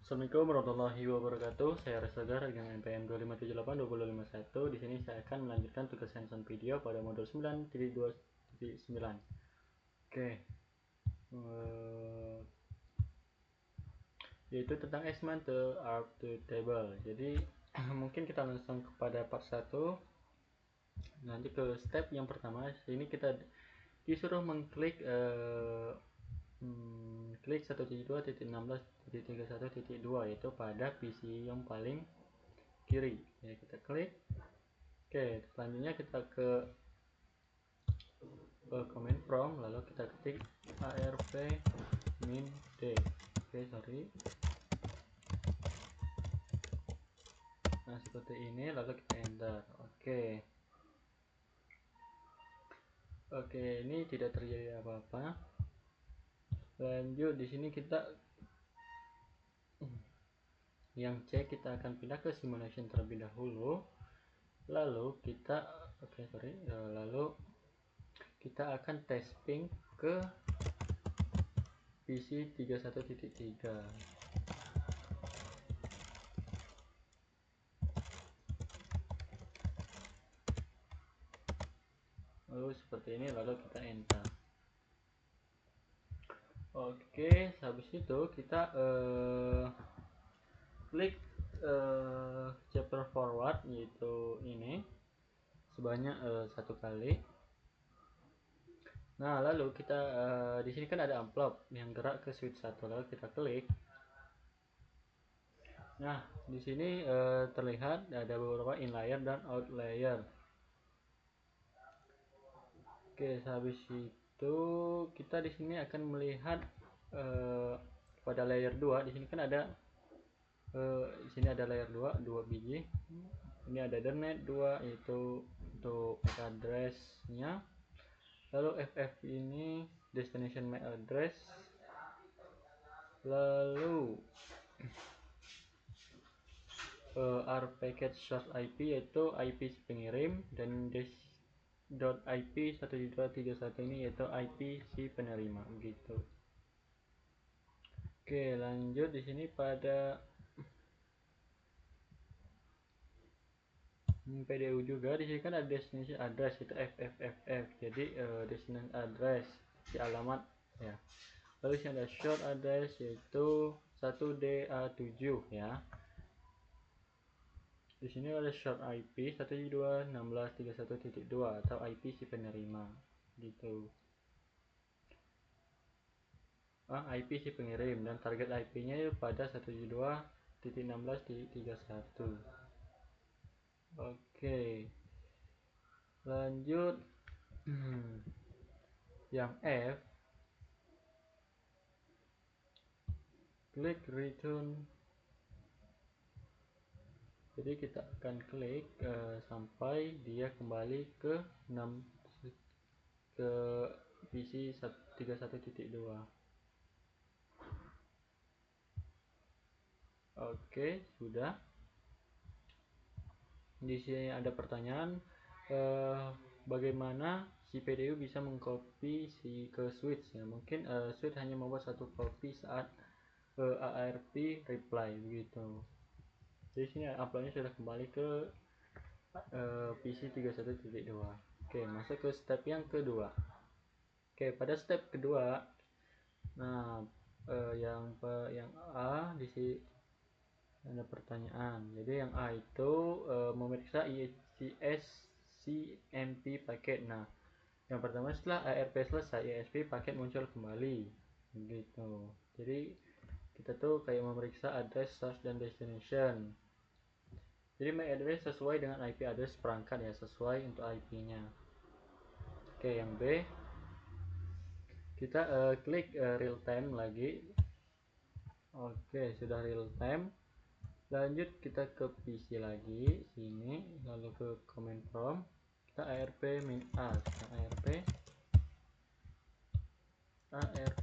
Assalamualaikum warahmatullahi wabarakatuh. Saya Reza Gar dengan NPM 2578251. Di sini saya akan melanjutkan tugas hands-on video pada modul 9.2.9. Oke. Yaitu tentang assignment to art to table. Jadi mungkin kita langsung kepada part 1. Nanti ke step yang pertama. Ini kita disuruh mengklik klik 1.2.16.31.2 yaitu pada PC yang paling kiri ya, kita klik. Oke, selanjutnya kita ke command prompt, lalu kita ketik arp min d. Oke, sorry. Nah, seperti ini, lalu kita enter. Oke, ini tidak terjadi apa-apa. Lanjut, di sini kita yang C kita akan pindah ke simulation terlebih dahulu. Lalu kita lalu kita akan testing ke PC 31.3. Lalu seperti ini, lalu kita enter. Oke, habis itu kita klik chapter forward, yaitu ini sebanyak 1 kali. Nah, lalu kita di sini kan ada amplop yang gerak ke switch 1, lalu kita klik. Nah, di sini terlihat ada beberapa in layer dan out layer. Oke, habis itu kita di sini akan melihat pada layer 2. Di sini kan ada di sini ada layer 2 biji. Ini ada ethernet 2, yaitu untuk MAC address-nya. Lalu FF ini destination MAC address. Lalu R packet source IP yaitu IP si pengirim, dan .ip 1.2.3.1 ini yaitu IP si penerima begitu. Oke, lanjut di sini pada PDU juga. Di sini kan ada destination address itu FFFF. Jadi destination address si alamat ya. Lalu di sini ada short address yaitu 1DA7 ya. Di sini ada short IP 172.16.31.2 atau IP si penerima gitu. IP si pengirim, dan target IP-nya pada 172.16.31. Oke. Lanjut yang F, klik return. Jadi kita akan klik sampai dia kembali ke PC 31.2. Oke, sudah. Di sini ada pertanyaan, bagaimana si PDU bisa mengcopy ke switch ya. Mungkin switch hanya membuat satu copy saat ARP reply begitu. Di sini uploadnya sudah kembali ke PC 31.2. Oke, masuk ke step yang kedua. Oke, pada step kedua, nah yang A di sini ada pertanyaan. Jadi yang A itu memeriksa ICS-CMP paket. Nah, yang pertama setelah ARP selesai, ISP paket muncul kembali gitu. Jadi kita tuh kayak memeriksa address source dan destination. Jadi MAC address sesuai dengan IP address perangkat ya, sesuai untuk IP-nya. Oke, yang B kita klik real time lagi. Oke, sudah real time. Lanjut kita ke PC lagi sini, lalu ke command prompt, kita arp min a, arp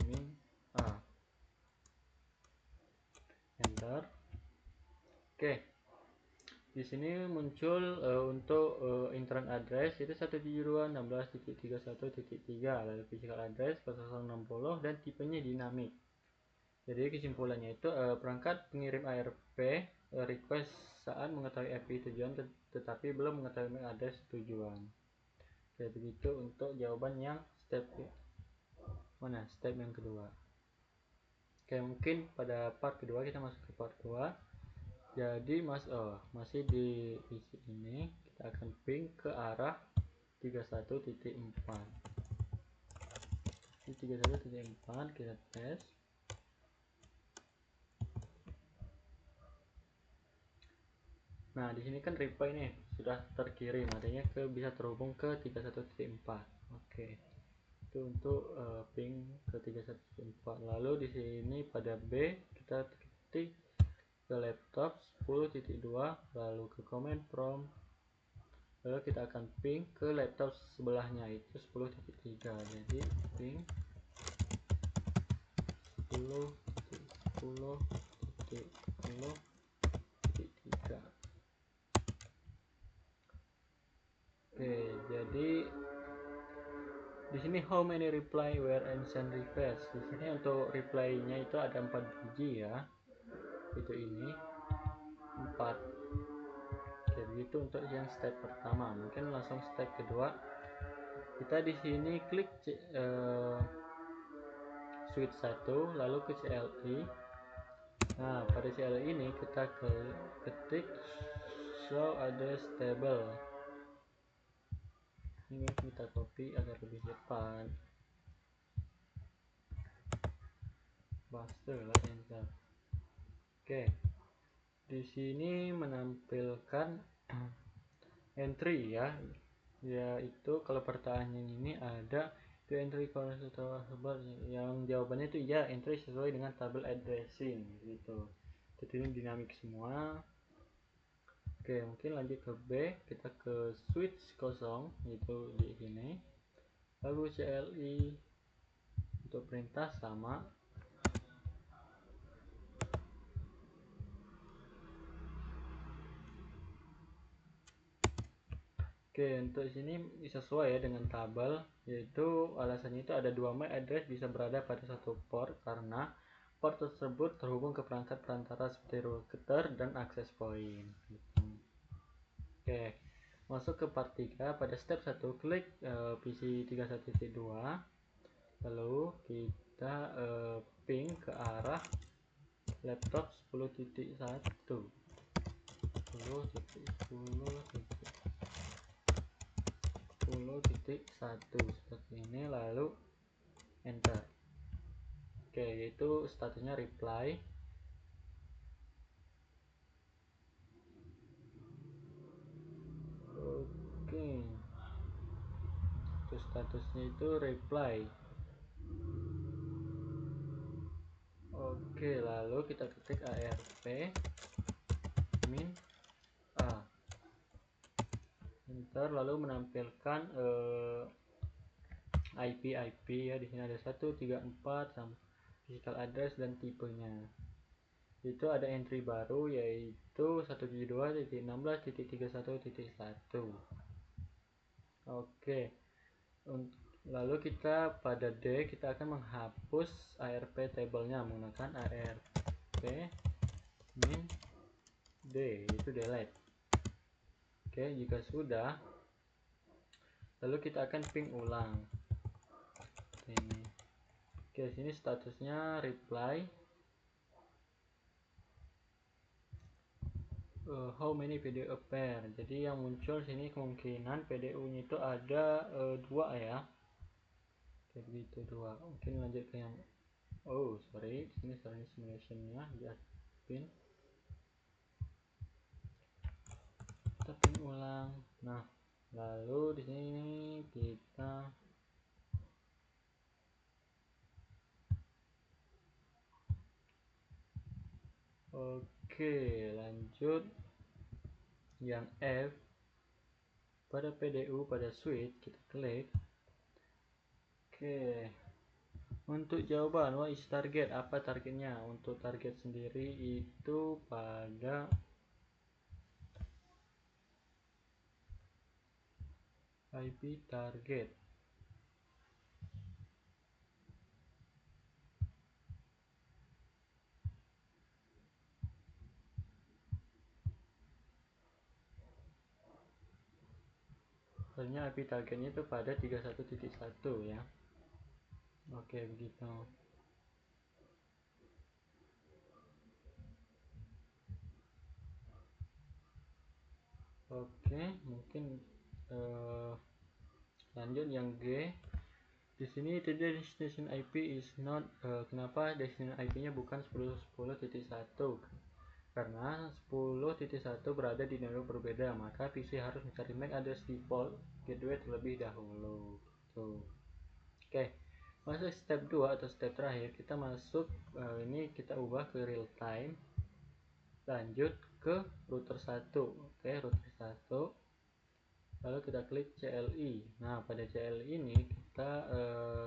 min a, enter. Oke, di sini muncul untuk internet address itu 172.16.31.3, lalu physical address 0060 dan tipenya dinamik. Jadi kesimpulannya itu perangkat pengirim ARP request saat mengetahui IP tujuan tetapi belum mengetahui address tujuan. Kayak begitu untuk jawaban yang step yang kedua. Oke, mungkin pada part kedua kita masuk ke part 2. Jadi masih di isi ini kita akan ping ke arah 31.4. Di 31.4 kita tes. Nah, di sini kan reply nih sudah terkirim, artinya bisa terhubung ke 31.4. Oke. Itu untuk ping ke 31.4. Lalu di sini pada B kita ketik ke laptop 10.2, lalu ke command prompt, lalu kita akan ping ke laptop sebelahnya itu 10.3. Jadi ping 10.10.10.3. Oke, jadi di sini how many reply were and send request. Di sini untuk reply-nya itu ada 4 biji ya. Itu ini 4. Oke, begitu untuk yang step pertama. Mungkin langsung step kedua. Kita di sini klik switch 1 lalu ke CLI. Nah, pada CLI ini kita ketik show address table. Ini kita copy agar lebih cepat. Paste lah, enter. Oke. Di sini menampilkan entry ya. Yaitu kalau pertanyaan ini ada the entry controllable yang jawabannya itu ya, entry sesuai dengan tabel addressing gitu. Jadi ini dinamik semua. Oke, mungkin lanjut ke B, kita ke switch kosong itu di sini. Lalu CLI untuk perintah sama. Oke, untuk sini sesuai ya dengan tabel, yaitu alasannya itu ada 2 MAC address bisa berada pada satu port karena port tersebut terhubung ke perangkat perantara seperti router dan access point. Oke, masuk ke part 3. Pada step 1 klik PC 31.2, lalu kita ping ke arah laptop 10.1 seperti ini, lalu enter. Oke, yaitu statusnya reply. Oke, itu statusnya itu reply. Oke, lalu kita ketik ARP min A, enter, lalu menampilkan IP ya. Di sini ada 134 sama physical address dan tipenya. Itu ada entry baru yaitu 172.16.31.1. Oke. Lalu kita pada D kita akan menghapus ARP tabelnya menggunakan ARP min D, itu delete. Oke, jika sudah, lalu kita akan ping ulang ini. Oke, sini statusnya reply. How many PDU pair. Jadi yang muncul sini kemungkinan PDU-nya itu ada 2 ya. Kayak begitu, 2. Mungkin lanjut ke yang sorry, sini simulation-nya di admin. Kita ping ulang. Nah, lalu di sini kita oke, lanjut yang F. Pada PDU pada switch kita klik. Oke, untuk jawaban what is target, apa targetnya? Untuk target sendiri itu pada IP target. soalnya IP targetnya itu pada 31.1 ya. Oke, begitu. Oke, mungkin eh, lanjut yang G. Di sini today destination IP is not kenapa destination IP-nya bukan 10.10.1? Karena 10.1 berada di network berbeda, maka PC harus mencari MAC address default gateway terlebih dahulu. Tuh. Oke. Masuk step 2 atau step terakhir, kita masuk ini kita ubah ke real time. Lanjut ke router 1. Oke, router 1. Lalu kita klik CLI. Nah, pada CLI ini kita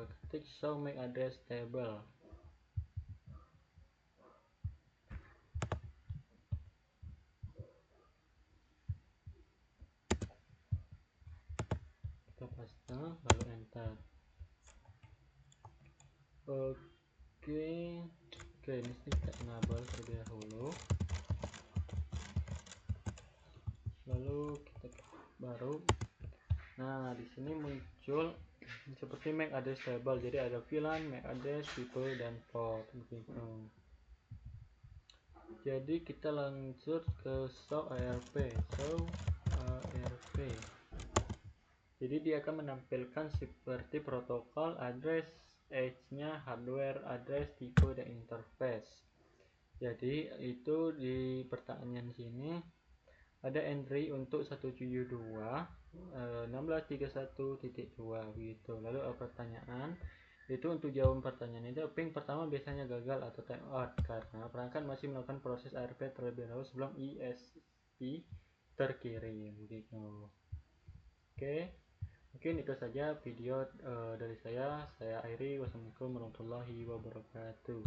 ketik show MAC address table. Kita paste lalu enter. Oke, ini kita enable terlebih dahulu. Lalu kita baru. Nah, di sini muncul seperti MAC address table. Jadi ada VLAN, MAC address, tipe dan port begitu. Jadi kita langsung ke show ARP. Jadi dia akan menampilkan seperti protokol, address, edge-nya, hardware, address, tipe dan interface. Jadi itu di pertanyaan sini ada entry untuk 172 1631.2 gitu. Lalu pertanyaan itu untuk jawaban pertanyaan itu ping pertama biasanya gagal atau timeout karena perangkat masih melakukan proses ARP terlebih dahulu sebelum ISP terkirim gitu. Oke, mungkin itu saja video dari saya akhiri. Wassalamualaikum warahmatullahi wabarakatuh.